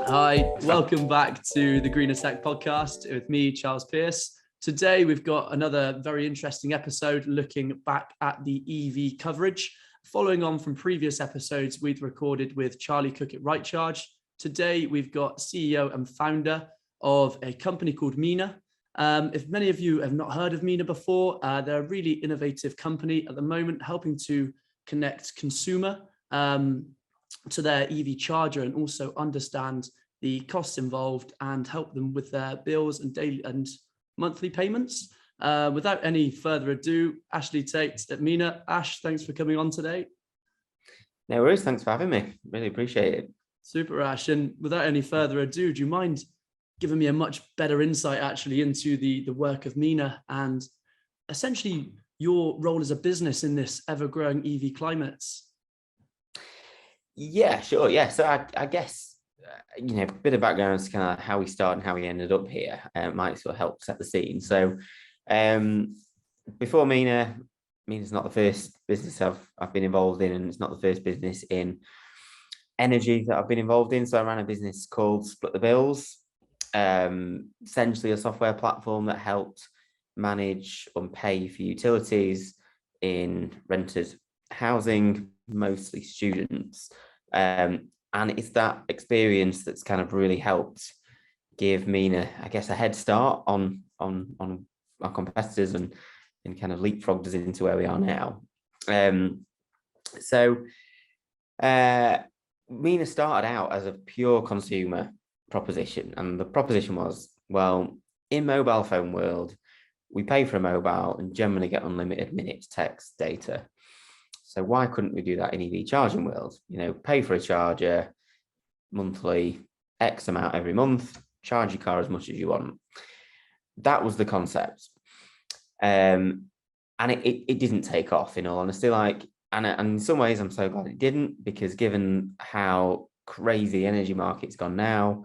Hi, welcome back to the Greener Tech podcast with me, Charles Pierce. Today, we've got another very interesting episode looking back at the EV coverage. Following on from previous episodes we'd recorded with Charlie Cook at Right Charge, today we've got CEO and founder of a company called Mina. If many of you have not heard of Mina before, they're a really innovative company at the moment, helping to connect consumer to their EV charger and also understand the costs involved and help them with their bills and daily and monthly payments. Without any further ado, Ashley Tate at Mina. Ash, thanks for coming on today. No worries, thanks for having me. Really appreciate it. Super, Ash. And without any further ado, do you mind giving me a much better insight actually into the work of Mina and essentially your role as a business in this ever-growing EV climate? Yeah, sure. Yeah, so I guess, a bit of background as to kind of how we started and how we ended up here might sort of help set the scene. So before Mina's not the first business I've been involved in, and it's not the first business in energy that I've been involved in. So I ran a business called Split the Bills, essentially a software platform that helped manage and pay for utilities in rented housing, mostly students. And it's that experience that's kind of really helped give Mina, I guess, a head start on our competitors and kind of leapfrogged us into where we are now. So Mina started out as a pure consumer proposition, and the proposition was, well, in mobile phone world, we pay for a mobile and generally get unlimited minutes, text, data. So why couldn't we do that in EV charging world? Pay for a charger monthly, X amount every month, charge your car as much as you want. That was the concept. And it didn't take off, in all honesty. And in some ways, I'm so glad it didn't, because given how crazy the energy market's gone now,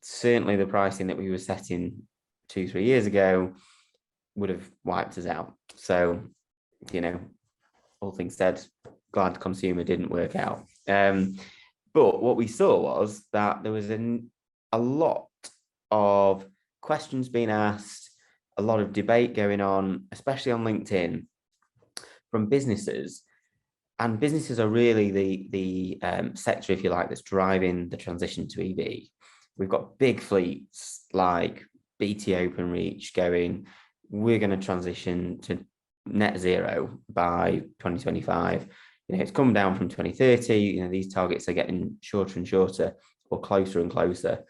certainly the pricing that we were setting 2-3 years ago would have wiped us out. So, all things said, glad consumer didn't work out. But what we saw was that there was a lot of questions being asked, a lot of debate going on, especially on LinkedIn, from businesses. And businesses are really the sector, if you like, that's driving the transition to EV. We've got big fleets like BT Openreach going, we're going to transition to net zero by 2025. It's come down from 2030. These targets are getting shorter and shorter, or closer and closer,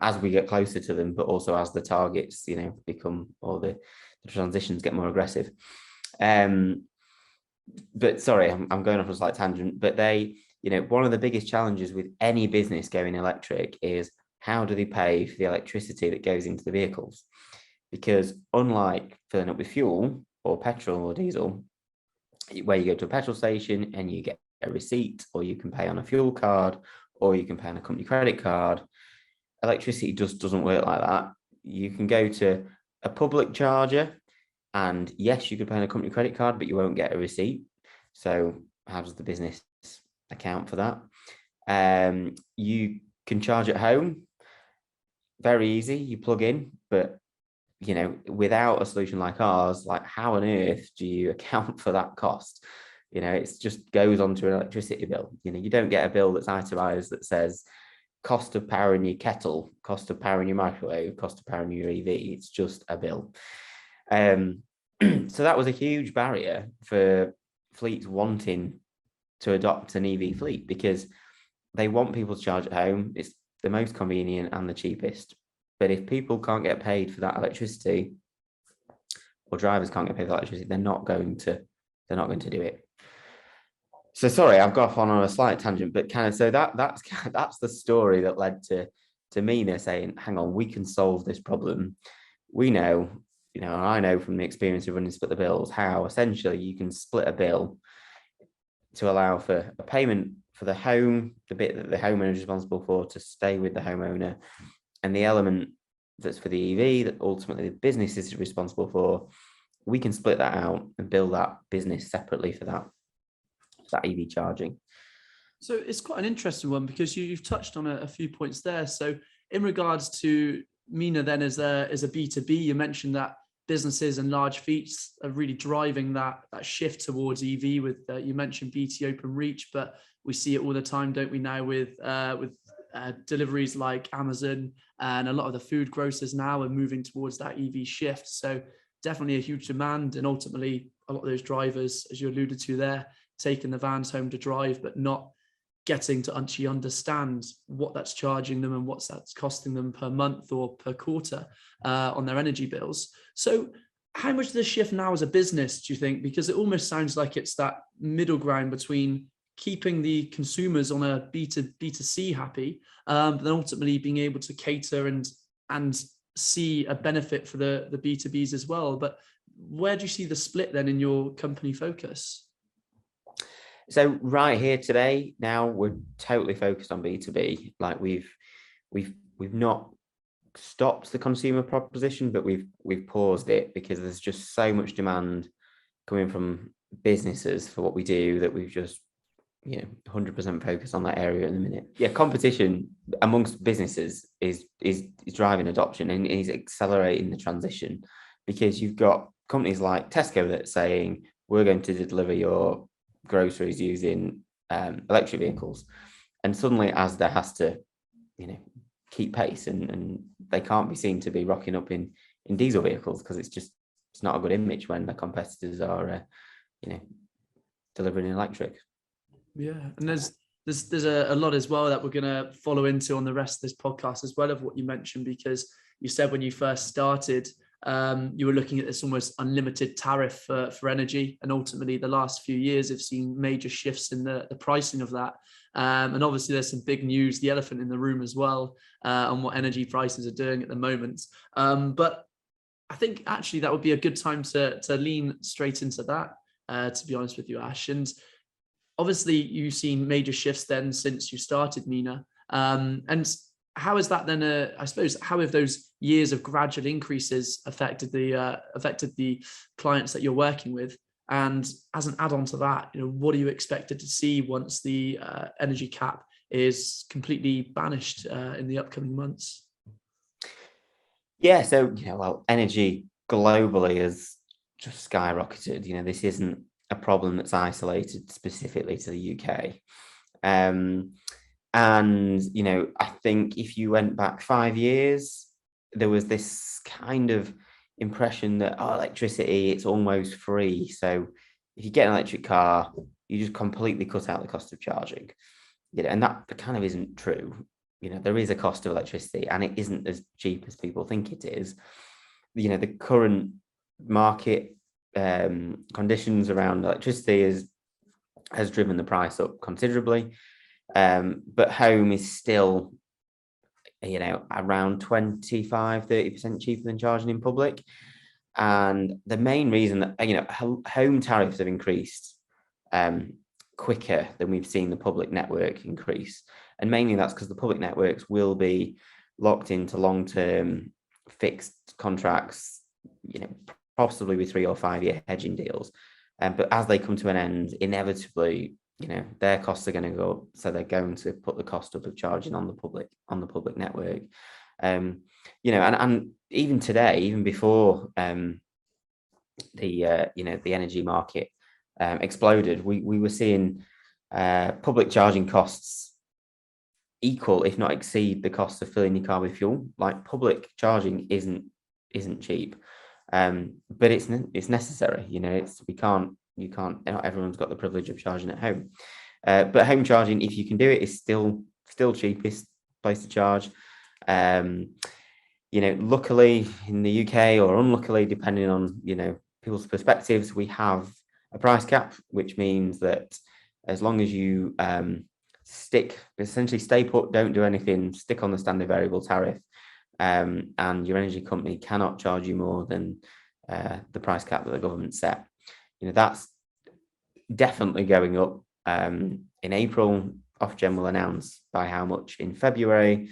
as we get closer to them, but also as the targets, become, or the transitions get more aggressive. But sorry, I'm going off on a slight tangent, but one of the biggest challenges with any business going electric is, how do they pay for the electricity that goes into the vehicles? Because unlike filling up with fuel or petrol or diesel, where you go to a petrol station and you get a receipt, or you can pay on a fuel card, or you can pay on a company credit card, electricity just doesn't work like that. You can go to a public charger, and yes, you could pay on a company credit card, but you won't get a receipt. So how does the business account for that? You can charge at home. Very easy. You plug in, but without a solution like ours, how on earth do you account for that cost? It just goes onto an electricity bill. You don't get a bill that's itemized that says cost of powering your kettle, cost of powering your microwave, cost of powering your EV. It's just a bill. So that was a huge barrier for fleets wanting to adopt an EV fleet, because they want people to charge at home. It's the most convenient and the cheapest. But if people can't get paid for that electricity, or drivers can't get paid for that electricity, they're not going to do it. So sorry, I've got off on a slight tangent, but so that's the story that led to Mina saying, hang on, we can solve this problem. We know, I know from the experience of running Split the Bills, how essentially you can split a bill to allow for a payment for the home, the bit that the homeowner is responsible for, to stay with the homeowner, and the element that's for the EV that ultimately the business is responsible for. We can split that out and build that business separately for that EV charging. So it's quite an interesting one because you've touched on a few points there. So in regards to Mina, then as a B2B, you mentioned that businesses and large fleets are really driving that shift towards EV. With you mentioned BT Open Reach, but we see it all the time, don't we? Now with deliveries like Amazon, and a lot of the food grocers now are moving towards that EV shift. So definitely a huge demand, and ultimately a lot of those drivers, as you alluded to there, taking the vans home to drive, but not getting to actually understand what that's charging them and what's that's costing them per month or per quarter on their energy bills. So how much of the shift now as a business do you think? Because it almost sounds like it's that middle ground between keeping the consumers on a B2C happy, but then ultimately being able to cater and see a benefit for the B2Bs as well. But where do you see the split then in your company focus? So right here today, now we're totally focused on B2B. Like we've not stopped the consumer proposition, but we've paused it because there's just so much demand coming from businesses for what we do that we've just 100% focused on that area in the minute. Yeah, competition amongst businesses is driving adoption and is accelerating the transition, because you've got companies like Tesco that's saying we're going to deliver your groceries using electric vehicles, and suddenly Asda has to keep pace, and they can't be seen to be rocking up in diesel vehicles because it's not a good image when the competitors are delivering electric. Yeah, and there's a lot as well that we're going to follow into on the rest of this podcast as well of what you mentioned, because you said when you first started, you were looking at this almost unlimited tariff for energy, and ultimately the last few years have seen major shifts in the pricing of that. And obviously there's some big news, the elephant in the room as well, on what energy prices are doing at the moment. But I think actually that would be a good time to lean straight into that, to be honest with you, Ash. And obviously you've seen major shifts then since you started Mina. And how is that then? I suppose, how have those years of gradual increases affected the clients that you're working with? And as an add-on to that, what are you expected to see once the energy cap is completely banished in the upcoming months? Yeah, so energy globally has just skyrocketed. This isn't a problem that's isolated specifically to the UK. And, I think if you went back 5 years, there was this kind of impression that, electricity, it's almost free. So if you get an electric car, you just completely cut out the cost of charging. And that kind of isn't true. There is a cost of electricity, and it isn't as cheap as people think it is. The current market conditions around electricity has driven the price up considerably. But home is still, around 25-30% cheaper than charging in public. And the main reason that, home tariffs have increased quicker than we've seen the public network increase. And mainly that's because the public networks will be locked into long-term fixed contracts, possibly with 3 or 5 year hedging deals. But as they come to an end, inevitably, their costs are going to go up, so they're going to put the cost up of charging on the public network. And even today, even before the energy market exploded, we were seeing public charging costs equal, if not exceed, the cost of filling your car with fuel. Like, public charging isn't cheap, but it's necessary. Not everyone's got the privilege of charging at home, but home charging, if you can do it, is still cheapest place to charge. Luckily in the UK, or unluckily, depending on people's perspectives, we have a price cap, which means that as long as you essentially stay put, don't do anything, stick on the standard variable tariff, and your energy company cannot charge you more than the price cap that the government set. That's definitely going up. In April, Ofgem will announce by how much in February.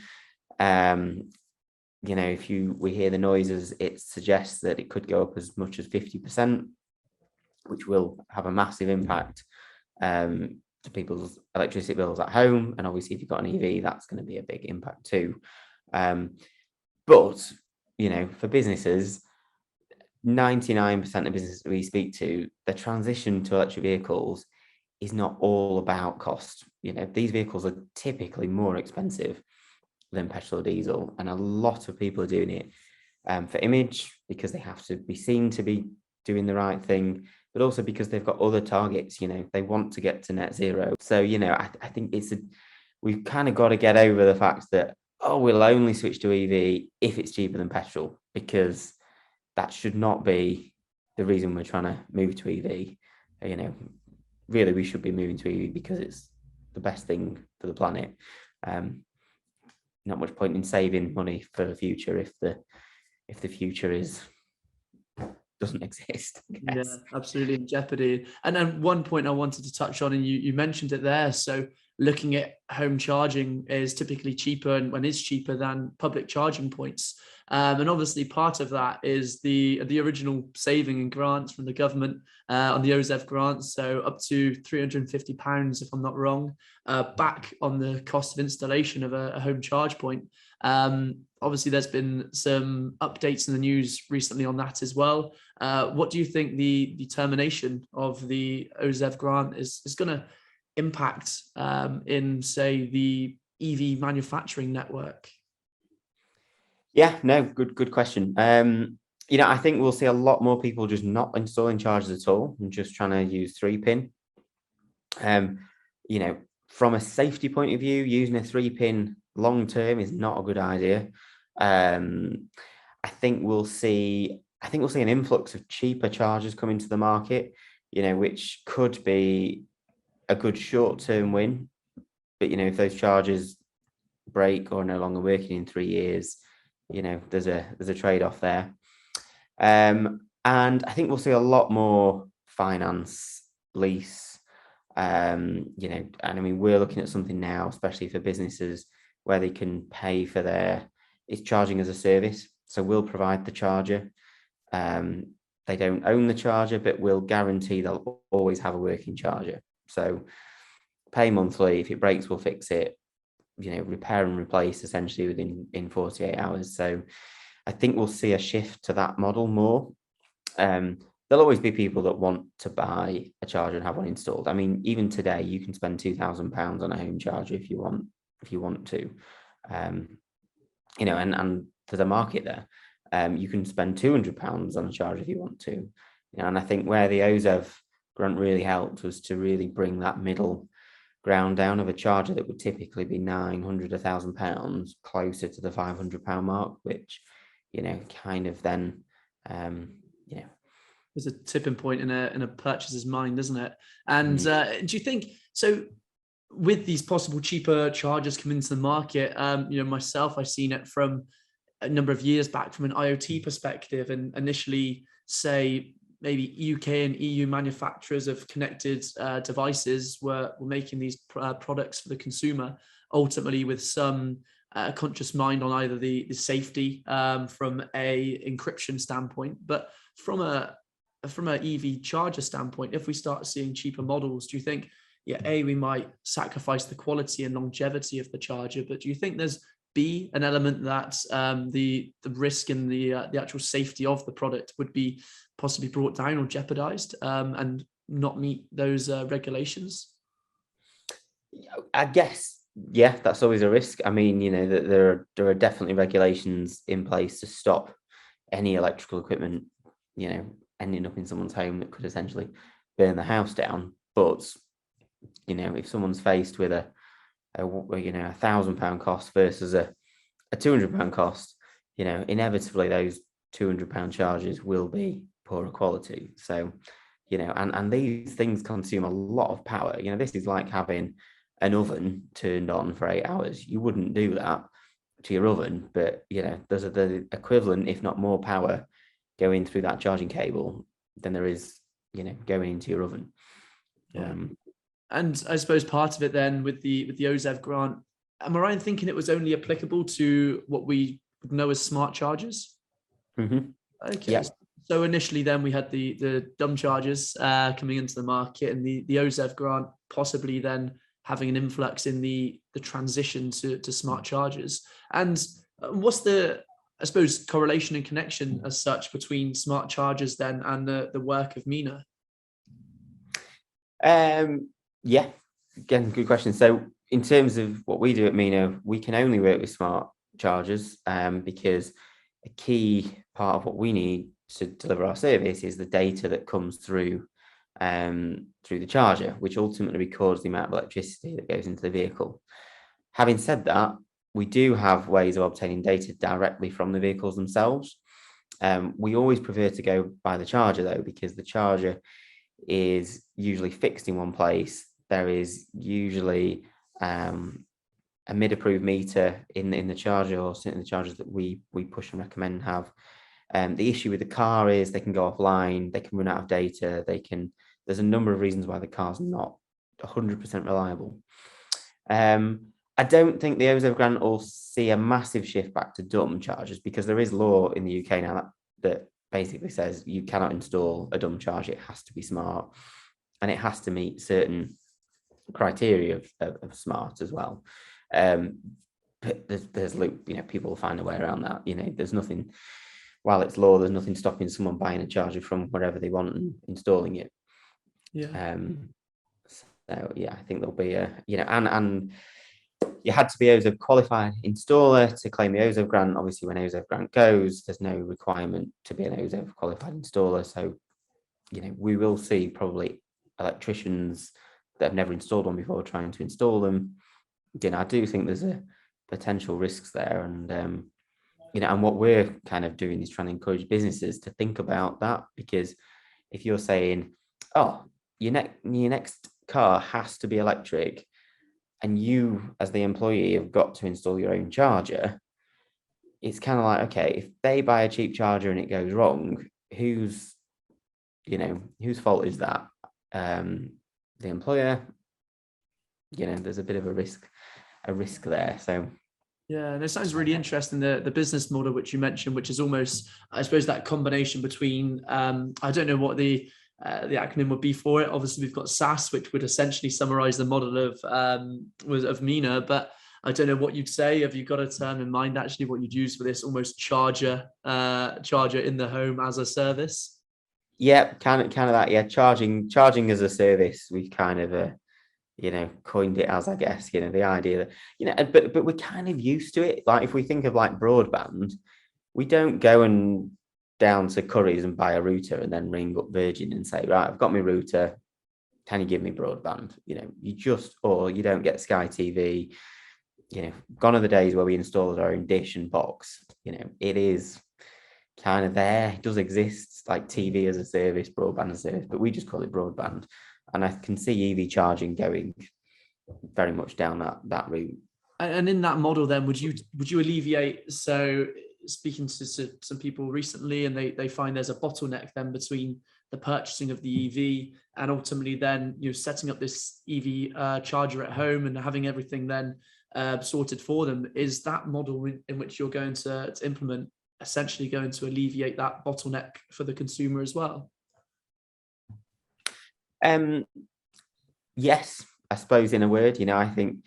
If we hear the noises, it suggests that it could go up as much as 50%, which will have a massive impact to people's electricity bills at home. And obviously, if you've got an EV, that's going to be a big impact too. But, for businesses, 99% of businesses we speak to, the transition to electric vehicles is not all about cost. These vehicles are typically more expensive than petrol or diesel, and a lot of people are doing it for image, because they have to be seen to be doing the right thing, but also because they've got other targets. They want to get to net zero. So I think we've kind of got to get over the fact that, we'll only switch to EV if it's cheaper than petrol, because that should not be the reason we're trying to move to EV. Really, we should be moving to EV because it's the best thing for the planet. Not much point in saving money for the future if the future doesn't exist. Yeah, absolutely, in jeopardy. And then one point I wanted to touch on, and you mentioned it there. So looking at home charging is typically cheaper, and is cheaper than public charging points. And obviously part of that is the original saving and grants from the government on the OZEV grants. So up to £350, if I'm not wrong, back on the cost of installation of a home charge point. Obviously, there's been some updates in the news recently on that as well. What do you think the termination of the OZEV grant is going to impact in, say, the EV manufacturing network? Yeah, no, good question. I think we'll see a lot more people just not installing chargers at all and just trying to use 3-pin. From a safety point of view, using a 3-pin long term is not a good idea. I think we'll see an influx of cheaper chargers come into the market, which could be a good short-term win. But if those chargers break or are no longer working in 3 years, there's a trade-off there. And I think we'll see a lot more finance, lease, and we're looking at something now, especially for businesses, where they can pay for it's charging as a service. So we'll provide the charger. They don't own the charger, but we'll guarantee they'll always have a working charger. So pay monthly. If it breaks, we'll fix it. Repair and replace essentially within 48 hours. So I think we'll see a shift to that model more. There'll always be people that want to buy a charger and have one installed. I mean, even today, you can spend £2,000 on a home charger if you want to. And there's a market there. You can spend £200 on a charger if you want to. And I think where the OZEV grant really helped was to really bring that middle ground down of a charger that would typically be £900, £1,000 closer to the £500 mark, which kind of then there's a tipping point in a purchaser's mind, isn't it? And do you think so? With these possible cheaper chargers coming into the market, myself, I've seen it from a number of years back from an IoT perspective, and initially, say, maybe UK and EU manufacturers of connected devices were making these products for the consumer, ultimately with some conscious mind on either the safety from a encryption standpoint, but from a EV charger standpoint, if we start seeing cheaper models, do you think, we might sacrifice the quality and longevity of the charger, but do you think there's an element that the risk and the actual safety of the product would be possibly brought down or jeopardized and not meet those regulations? I guess, yeah, that's always a risk. I mean, that there are definitely regulations in place to stop any electrical equipment, ending up in someone's home that could essentially burn the house down. But if someone's faced with a £1,000 cost versus a £200 cost, inevitably those £200 charges will be poorer quality. So, and these things consume a lot of power. This is like having an oven turned on for 8 hours. You wouldn't do that to your oven, but there's the equivalent, if not more, power going through that charging cable than there is, going into your oven. Yeah. And I suppose part of it then with the OZEV grant, am I right in thinking it was only applicable to what we would know as smart chargers? Mm-hmm. Okay. Yeah. So initially, then we had the dumb chargers coming into the market, and the OZEV grant possibly then having an influx in the transition to smart chargers. And what's the, I suppose, correlation and connection as such between smart chargers then and the work of Mina? Yeah, again, good question. So in terms of what we do at Mina, we can only work with smart chargers because a key part of what we need to deliver our service is the data that comes through the charger, which ultimately records the amount of electricity that goes into the vehicle. Having said that, we do have ways of obtaining data directly from the vehicles themselves. We always prefer to go by the charger though, because the charger is usually fixed in one place. There is usually a mid-approved meter in the charger, or certainly the chargers that we push and recommend have. The issue with the car is they can go offline, they can run out of data, there's a number of reasons why the car's not 100% reliable. I don't think the OZEV grant will see a massive shift back to dumb chargers, because there is law in the UK now that basically says you cannot install a dumb charger. It has to be smart, and it has to meet certain criteria of smart as well. But there's people will find a way around that. There's nothing, while it's law, there's nothing stopping someone buying a charger from wherever they want and installing it. Yeah. So yeah, I think there'll be and you had to be OZEV qualified installer to claim the OZEV grant. Obviously, when OZEV grant goes, there's no requirement to be an OZEV qualified installer. So, we will see probably electricians that have never installed one before trying to install them. I do think there's a potential risks there, and and what we're kind of doing is trying to encourage businesses to think about that, because if you're saying, oh, your next car has to be electric, and you as the employee have got to install your own charger, it's kind of like, okay, if they buy a cheap charger and it goes wrong, whose fault is that? The employer. There's a bit of a risk there. So yeah, and it sounds really interesting, the business model which you mentioned, which is almost, I suppose, that combination between I don't know what the acronym would be for it. Obviously, we've got SaaS, which would essentially summarize the model of Mina, but I don't know what you'd say. Have you got a term in mind actually what you'd use for this almost charger in the home as a service? Yeah, kind of that. Yeah, charging as a service. We've kind of coined it as, I guess, the idea that, but we're kind of used to it. Like if we think of like broadband, we don't go and down to Curry's and buy a router and then ring up Virgin and say, right, I've got my router, can you give me broadband? Or you don't get Sky TV. Gone are the days where we installed our own dish and box. It is kind of there. It does exist, like TV as a service, broadband as a service, but we just call it broadband. And I can see EV charging going very much down that route. And in that model, then, would you alleviate? So, speaking to some people recently, and they find there's a bottleneck then between the purchasing of the EV and ultimately then setting up this EV charger at home and having everything then sorted for them. Is that model in which you're going to implement essentially going to alleviate that bottleneck for the consumer as well? Yes, I suppose, in a word. I think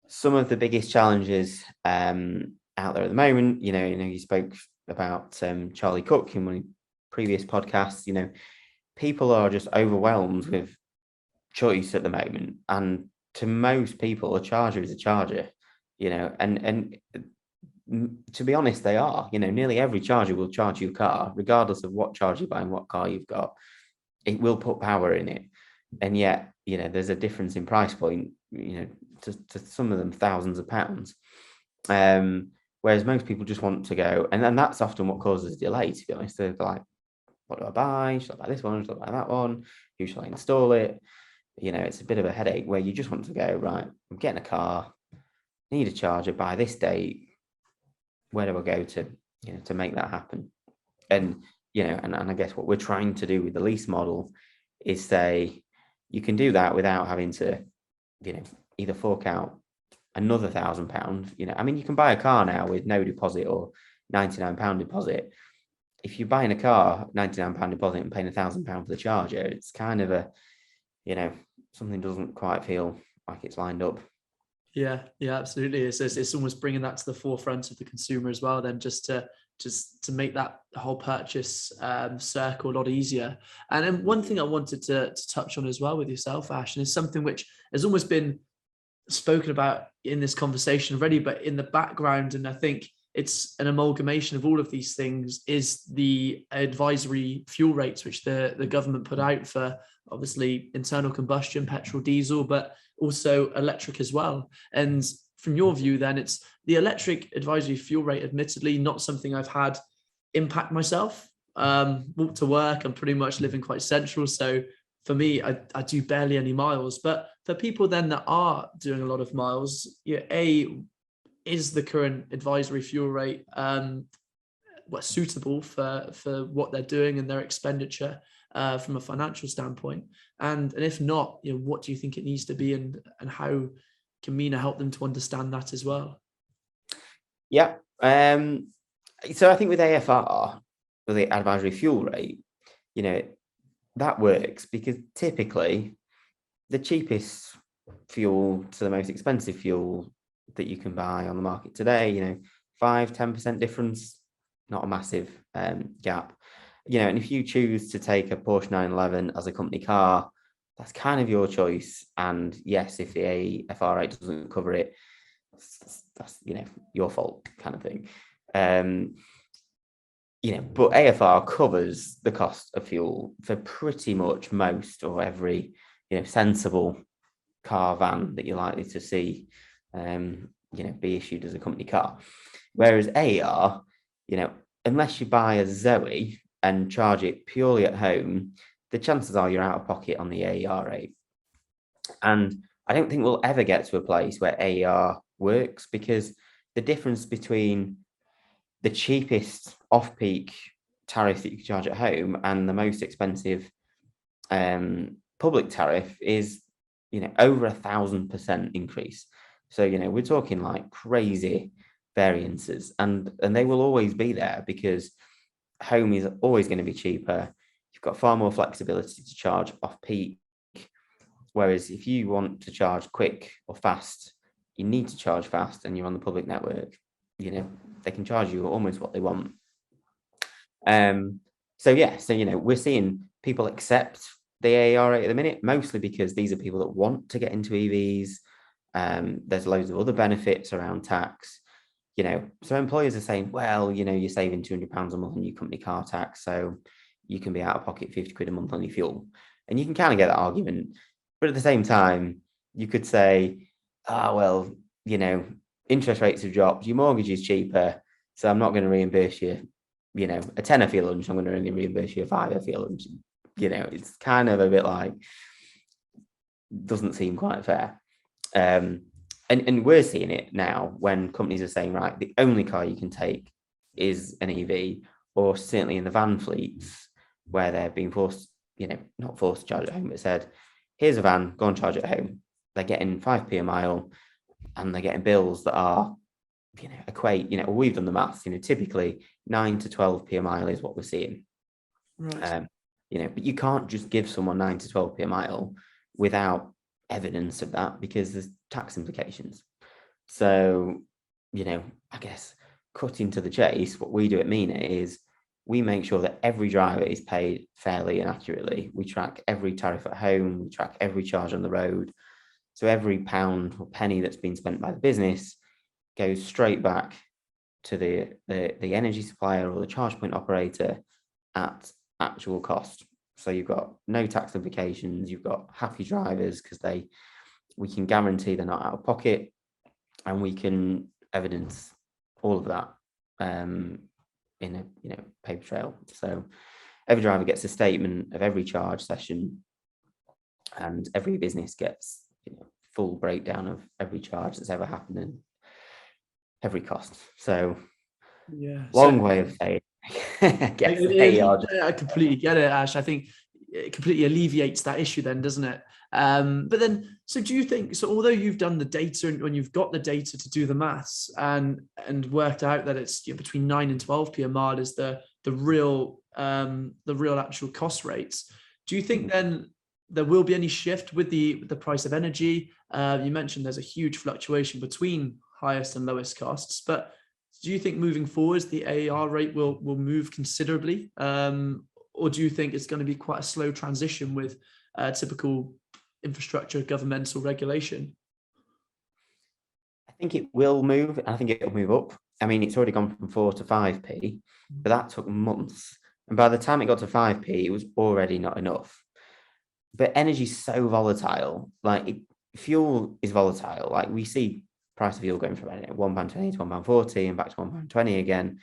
some of the biggest challenges out there at the moment, you spoke about Charlie Cook in one of the previous podcasts. People are just overwhelmed with choice at the moment, and to most people, a charger is a charger. And to be honest, they are. Nearly every charger will charge your car, regardless of what charger you buy and what car you've got. It will put power in it, and yet there's a difference in price point. To some of them thousands of pounds. Whereas most people just want to go, and that's often what causes delay. To be honest, they're like, "What do I buy? Should I buy this one? Should I buy that one? Who should I install it?" It's a bit of a headache where you just want to go, right, I'm getting a car, need a charger by this date. Where do I go to make that happen? And and I guess what we're trying to do with the lease model is say you can do that without having to, either fork out another £1,000. You can buy a car now with no deposit or £99 deposit. if you're buying a car, £99 deposit and paying £1,000 for the charger, it's kind of a, something doesn't quite feel like it's lined up. Yeah, absolutely. It's almost bringing that to the forefront of the consumer as well, then just to make that whole purchase circle a lot easier. And then one thing I wanted to touch on as well with yourself, Ash, and is something which has almost been spoken about in this conversation already, but in the background, and I think it's an amalgamation of all of these things, is the advisory fuel rates which the government put out for obviously internal combustion, petrol, diesel, but also electric as well. And from your view, then, it's the electric advisory fuel rate, admittedly not something I've had impact myself. Walk to work, I'm pretty much living quite central, so for me, I do barely any miles. But for people then that are doing a lot of miles, is the current advisory fuel rate suitable for what they're doing and their expenditure from a financial standpoint? And if not, what do you think it needs to be, and how can Mina help them to understand that as well? Yeah. So I think with AFR, with the advisory fuel rate, that works because typically the cheapest fuel to the most expensive fuel that you can buy on the market today, 5-10% difference, not a massive gap. And if you choose to take a Porsche 911 as a company car, that's kind of your choice. And yes, if the AFR rate doesn't cover it, that's your fault kind of thing. But AFR covers the cost of fuel for pretty much most or every sensible car van that you're likely to see be issued as a company car. Whereas AR, unless you buy a Zoe and charge it purely at home, the chances are you're out of pocket on the AER rate. And I don't think we'll ever get to a place where AER works, because the difference between the cheapest off-peak tariff that you can charge at home and the most expensive public tariff is, over 1,000% increase. So, we're talking like crazy variances, and they will always be there because home is always going to be cheaper. You've got far more flexibility to charge off-peak. Whereas if you want to charge quick or fast, you need to charge fast and you're on the public network, they can charge you almost what they want. We're seeing people accept the AER rate at the minute, mostly because these are people that want to get into EVs. There's loads of other benefits around tax. So employers are saying, well, you're saving £200 a month on your company car tax, so you can be out of pocket 50 quid a month on your fuel. And you can kind of get that argument. But at the same time, you could say, interest rates have dropped, your mortgage is cheaper, so I'm not going to reimburse you, a tenner for your lunch, I'm going to only reimburse you a fiver for your lunch. It's kind of a bit like, doesn't seem quite fair. And we're seeing it now when companies are saying, right, the only car you can take is an EV, or certainly in the van fleets where they're being forced, not forced to charge at home, but said, here's a van, go and charge at home. They're getting 5p a mile and they're getting bills that are, equate, we've done the maths, typically 9 to 12p a mile is what we're seeing. Right. But you can't just give someone 9 to 12p a mile without evidence of that, because there's tax implications. So, I guess cutting to the chase, what we do at Mina is we make sure that every driver is paid fairly and accurately. We track every tariff at home, we track every charge on the road. So every pound or penny that's been spent by the business goes straight back to the energy supplier or the charge point operator at actual cost. So you've got no tax implications, you've got happy drivers because we can guarantee they're not out of pocket, and we can evidence all of that in a paper trail. So every driver gets a statement of every charge session, and every business gets full breakdown of every charge that's ever happened and every cost. So long way of saying I completely get it, Ash. I think it completely alleviates that issue then, doesn't it? But then, so do you think, so although you've done the data and when you've got the data to do the maths and worked out that it's between 9 and 12p a mile is the the real actual cost rates. Do you think then there will be any shift with the price of energy? You mentioned there's a huge fluctuation between highest and lowest costs, but do you think moving forwards the AER rate will move considerably, or do you think it's going to be quite a slow transition with typical infrastructure governmental regulation? I think it will move. I think it'll move up. I mean, it's already gone from 4 to 5p, but that took months. And by the time it got to 5p, it was already not enough. But energy's so volatile. Like fuel is volatile. Like we see price of fuel going from £1.20 to £1.40 and back to £1.20 again.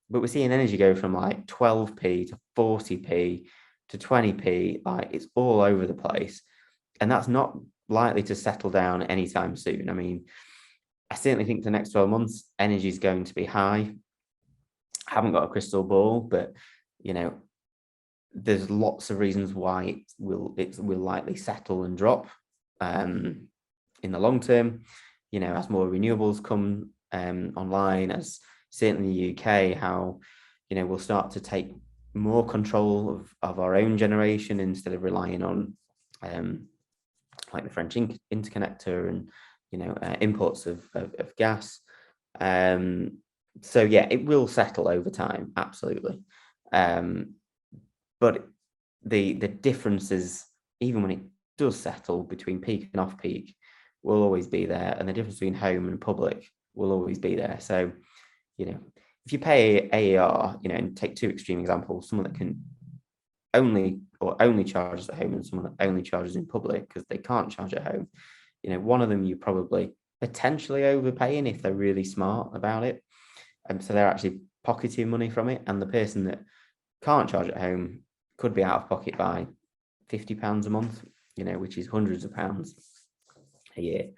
But we're seeing energy go from like 12p to 40p to 20p. Like it's all over the place. And that's not likely to settle down anytime soon. I mean, I certainly think the next 12 months, energy is going to be high. I haven't got a crystal ball, but there's lots of reasons why it will likely settle and drop in the long term. As more renewables come online, as certainly in the UK, how we'll start to take more control of our own generation instead of relying on like the French interconnector and imports of gas. So yeah, it will settle over time, absolutely. But the differences, even when it does settle between peak and off peak, will always be there, and the difference between home and public will always be there. So if you pay AER, and take two extreme examples, someone that can only charges at home and someone that only charges in public because they can't charge at home, one of them you're probably potentially overpaying if they're really smart about it, and so they're actually pocketing money from it, and the person that can't charge at home could be out of pocket by £50 a month, which is hundreds of pounds a year.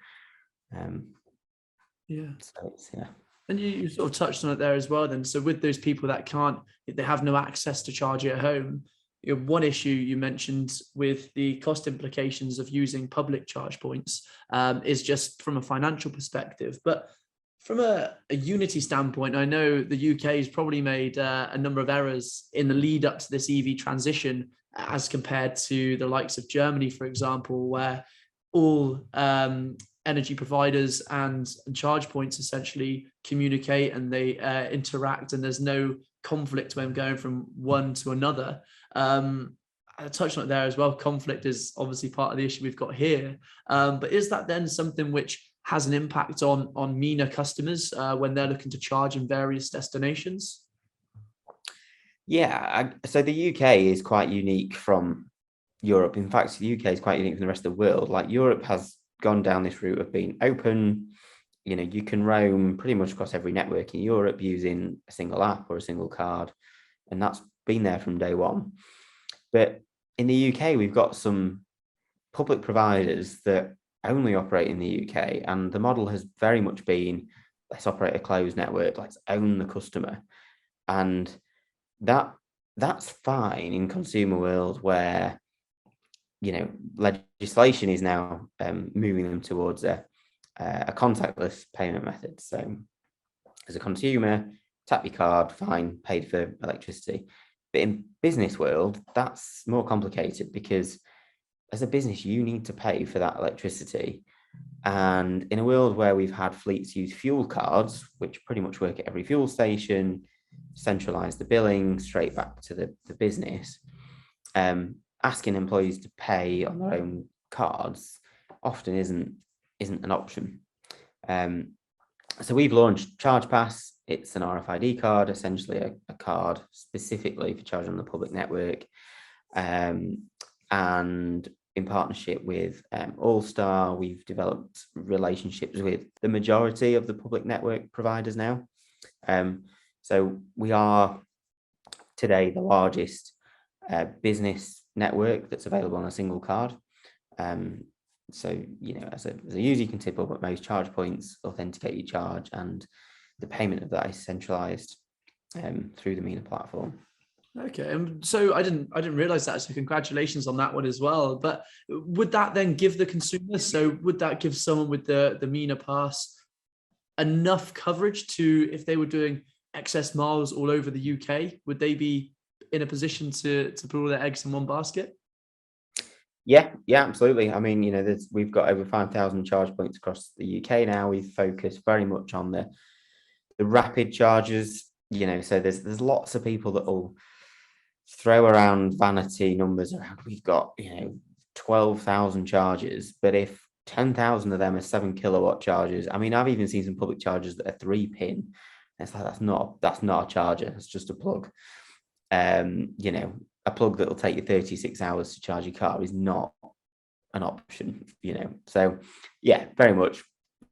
So And you sort of touched on it there as well then. So with those people that can't, if they have no access to charge it at home, one issue you mentioned with the cost implications of using public charge points is just from a financial perspective. But from a unity standpoint, I know the UK has probably made a number of errors in the lead up to this EV transition as compared to the likes of Germany, for example, where all energy providers and charge points essentially communicate and they interact, and there's no conflict when going from one to another. I touched on it there as well. Conflict is obviously part of the issue we've got here. But is that then something which has an impact on Mina customers when they're looking to charge in various destinations? Yeah, so the UK is quite unique from Europe. In fact, the UK is quite unique from the rest of the world. Like Europe has gone down this route of being open. You can roam pretty much across every network in Europe using a single app or a single card, and that's been there from day one. But in the UK, we've got some public providers that only operate in the UK, and the model has very much been, let's operate a closed network, let's own the customer. And that's fine in consumer world where legislation is now moving them towards a contactless payment method. So as a consumer, tap your card, fine, paid for electricity. But in business world, that's more complicated because as a business, you need to pay for that electricity. And in a world where we've had fleets use fuel cards, which pretty much work at every fuel station, centralize the billing straight back to the business, asking employees to pay on their own cards often isn't an option. So we've launched Charge Pass. It's an RFID card, essentially a card specifically for charging on the public network. And in partnership with All-Star, we've developed relationships with the majority of the public network providers now. So we are today the largest business network that's available on a single card. So, as a user, you can tip up at most charge points, authenticate your charge, and the payment of that is centralized through the Mina platform. Okay, so I didn't realize that. So congratulations on that one as well. But would that then give the consumer? So would that give someone with the Mina Pass enough coverage to, if they were doing excess miles all over the UK, would they be in a position to put all their eggs in one basket? Yeah, absolutely. I mean, we've got over 5,000 charge points across the UK now. We've focused very much on the rapid chargers, so there's lots of people that will throw around vanity numbers around. We've got, 12,000 chargers, but if 10,000 of them are 7 kilowatt chargers, I mean, I've even seen some public chargers that are 3-pin. It's like, that's not a charger. It's just a plug. A plug that will take you 36 hours to charge your car is not an option, So yeah, very much.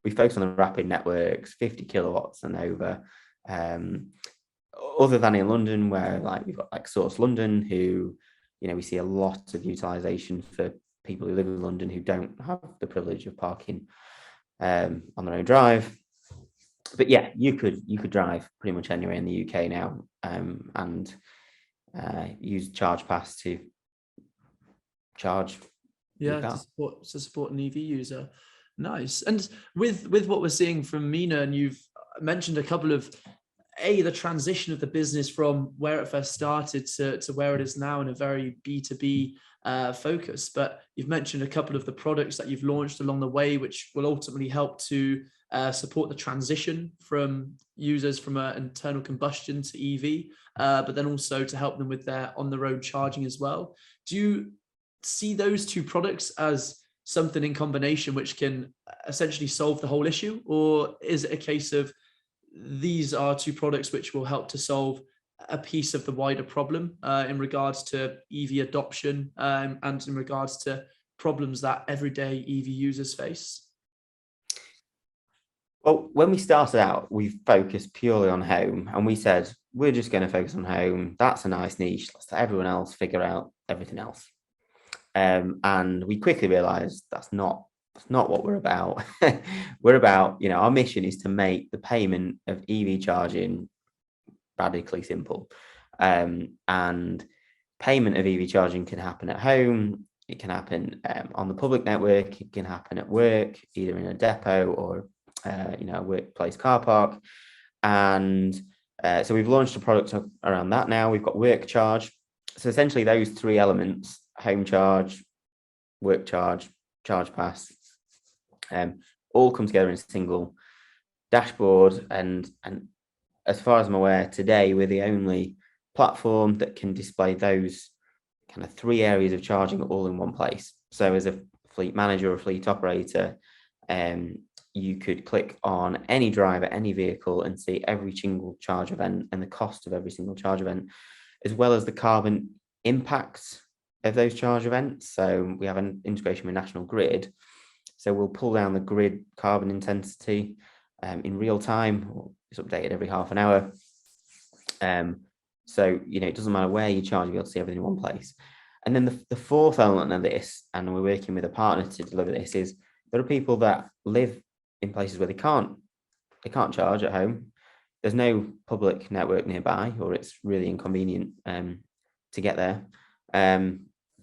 We focus on the rapid networks, 50 kilowatts and over. Other than in London, where we've got Source London, who, we see a lot of utilization for people who live in London who don't have the privilege of parking on their own drive. But yeah, you could drive pretty much anywhere in the UK now, and use Charge Pass to charge. Yeah, to support an EV user. Nice. And with what we're seeing from Mina, and you've mentioned a couple of the transition of the business from where it first started to where it is now in a very B2B focus. But you've mentioned a couple of the products that you've launched along the way, which will ultimately help to support the transition from users from internal combustion to EV, but then also to help them with their on-the-road charging as well. Do you see those two products as something in combination which can essentially solve the whole issue? Or is it a case of these are two products which will help to solve a piece of the wider problem in regards to EV adoption and in regards to problems that everyday EV users face? Well, when we started out, we focused purely on home, and we said, we're just going to focus on home. That's a nice niche. Let's let everyone else figure out everything else. And we quickly realized that's not what we're about. We're about, our mission is to make the payment of EV charging radically simple. And payment of EV charging can happen at home. It can happen on the public network. It can happen at work, either in a depot or a workplace car park. And so we've launched a product around that now. We've got work charge. So essentially those three elements: home charge, work charge, Charge Pass, all come together in a single dashboard. And as far as I'm aware, today we're the only platform that can display those kind of three areas of charging all in one place. So as a fleet manager or fleet operator, you could click on any driver, any vehicle, and see every single charge event and the cost of every single charge event, as well as the carbon impacts of those charge events. So we have an integration with National Grid. So we'll pull down the grid carbon intensity in real time. It's updated every half an hour. So, it doesn't matter where you charge, you'll see everything in one place. And then the fourth element of this, and we're working with a partner to deliver this, is there are people that live in places where they can't charge at home. There's no public network nearby, or it's really inconvenient to get there.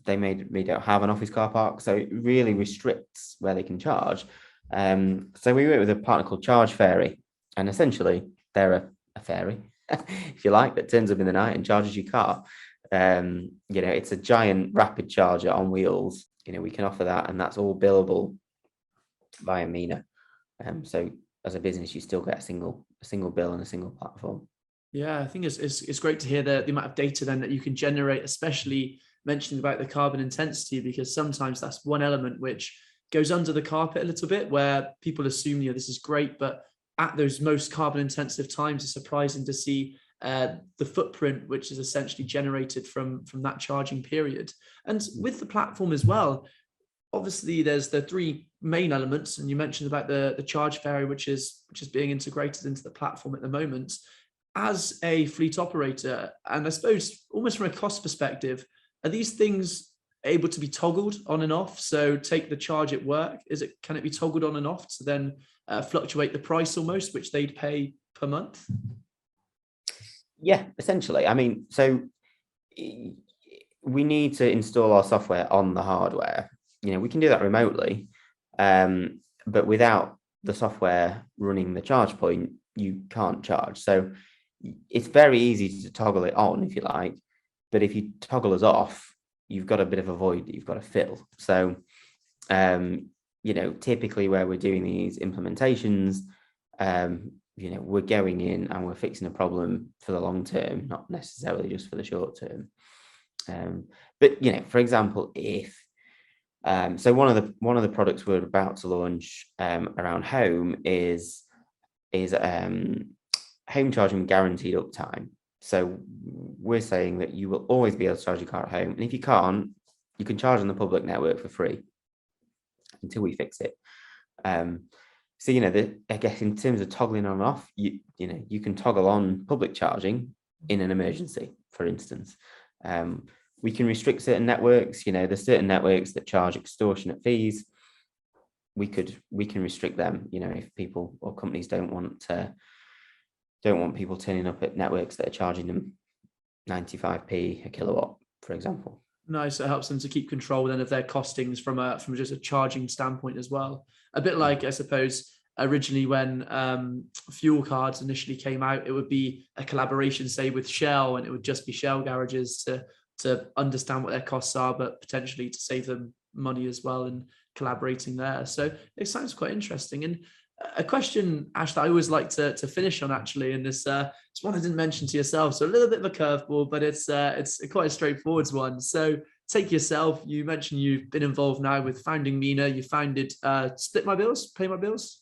They may don't have an office car park, so it really restricts where they can charge. So we work with a partner called Charge Fairy, and essentially they're a fairy, if you like, that turns up in the night and charges your car. It's a giant rapid charger on wheels. We can offer that, and that's all billable via Mina. So as a business, you still get a single bill and a single platform. Yeah, I think it's great to hear the amount of data then that you can generate, especially mentioning about the carbon intensity, because sometimes that's one element which goes under the carpet a little bit, where people assume, this is great, but at those most carbon intensive times, it's surprising to see the footprint which is essentially generated from that charging period. And with the platform as well, obviously there's the three main elements, and you mentioned about the Charge Fairy, which is being integrated into the platform at the moment. As a fleet operator, and I suppose almost from a cost perspective, are these things able to be toggled on and off? So take the charge at work, can it be toggled on and off to then fluctuate the price almost, which they'd pay per month? Yeah, essentially. I mean, so we need to install our software on the hardware. We can do that remotely, but without the software running the charge point, you can't charge. So it's very easy to toggle it on if you like, but if you toggle us off, you've got a bit of a void that you've got to fill. So, typically where we're doing these implementations, we're going in and we're fixing a problem for the long term, not necessarily just for the short term. But for example, if so one of the products we're about to launch around home is home charging guaranteed uptime. So we're saying that you will always be able to charge your car at home, and if you can't, you can charge on the public network for free until we fix it. So I guess in terms of toggling on and off, you can toggle on public charging in an emergency, for instance. We can restrict certain networks. There's certain networks that charge extortionate fees. We can restrict them. If people or companies don't want people turning up at networks that are charging them 95p a kilowatt, for example. Nice. It helps them to keep control then of their costings from just a charging standpoint as well. A bit like, I suppose, originally when fuel cards initially came out, it would be a collaboration, say, with Shell, and it would just be Shell garages to understand what their costs are, but potentially to save them money as well, and collaborating there. So it sounds quite interesting. And a question, Ash, that I always like to finish on, actually, and it's one I didn't mention to yourself, so a little bit of a curveball, but it's quite a straightforward one. So take yourself, you mentioned you've been involved now with founding Mina. You founded Split My Bills, Pay My Bills?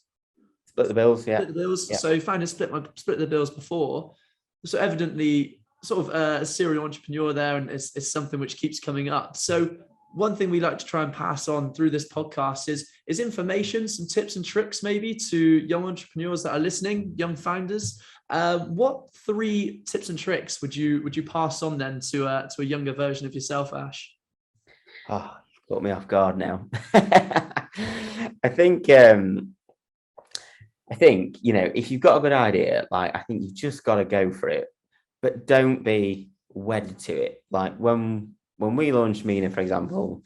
Split the Bills, yeah. Split the Bills. Yeah. So you founded Split the Bills before. So evidently sort of a serial entrepreneur there, and it's something which keeps coming up. So one thing we like to try and pass on through this podcast is information, some tips and tricks maybe to young entrepreneurs that are listening, young founders. What 3 tips and tricks would you pass on then to a younger version of yourself, Ash? Oh, you've got me off guard now. I think if you've got a good idea, like, I think you just got to go for it, but don't be wedded to it. Like when we launched Mina, for example,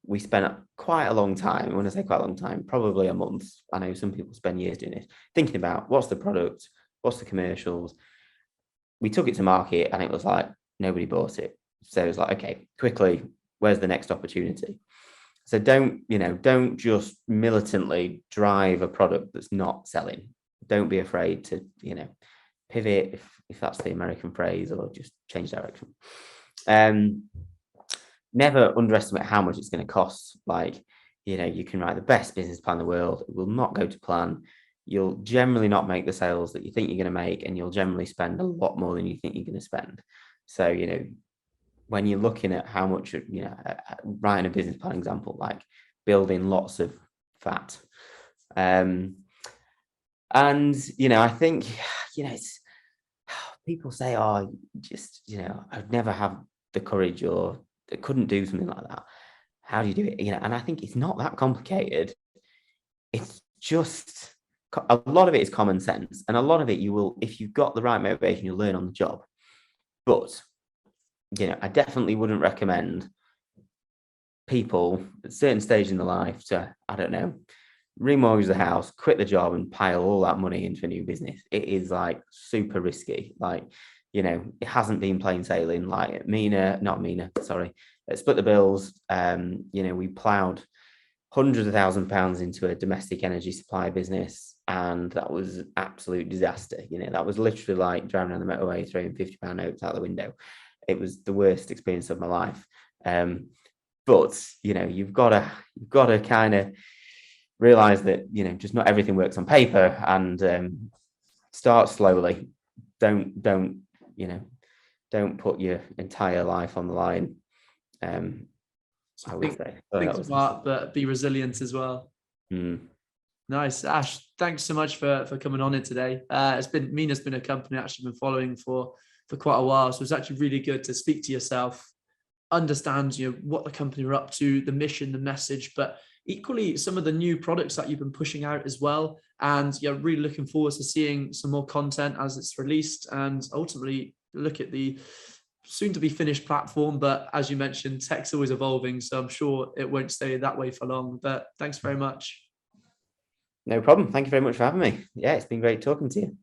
we spent quite a long time. When I say quite a long time, probably a month. I know some people spend years doing it, thinking about what's the product, what's the commercials. We took it to market and it was like nobody bought it. So it was like, okay, quickly, where's the next opportunity? So don't just militantly drive a product that's not selling. Don't be afraid to, pivot, if that's the American phrase, or just change direction. Never underestimate how much it's going to cost. Like, you can write the best business plan in the world. It will not go to plan. You'll generally not make the sales that you think you're going to make, and you'll generally spend a lot more than you think you're going to spend. So, when you're looking at how much, writing a business plan example, like building lots of fat. And, I think, it's, people say, oh, just, I'd never have the courage, or I couldn't do something like that. How do you do it? And I think it's not that complicated. It's just, a lot of it is common sense. And a lot of it you will, if you've got the right motivation, you'll learn on the job. But, I definitely wouldn't recommend people at a certain stage in their life to, I don't know, remortgage the house, quit the job, and pile all that money into a new business. It is like super risky. Like, it hasn't been plain sailing. Like at Split the Bills, we ploughed hundreds of £1,000s into a domestic energy supply business, and that was an absolute disaster. That was literally like driving on the motorway, throwing £50 notes out the window. It was the worst experience of my life. But you've got to kind of realize that just not everything works on paper, and start slowly. Don't put your entire life on the line. I would say. Think smart, but be resilient as well. Nice. Ash, thanks so much for coming on in today. Mina's been a company I've actually been following for quite a while, so it's actually really good to speak to yourself, understand what the company are up to, the mission, the message, but equally some of the new products that you've been pushing out as well. And really looking forward to seeing some more content as it's released, and ultimately look at the soon to be finished platform. But as you mentioned, tech's always evolving, so I'm sure it won't stay that way for long. But thanks very much. No problem. Thank you very much for having me. Yeah, it's been great talking to you.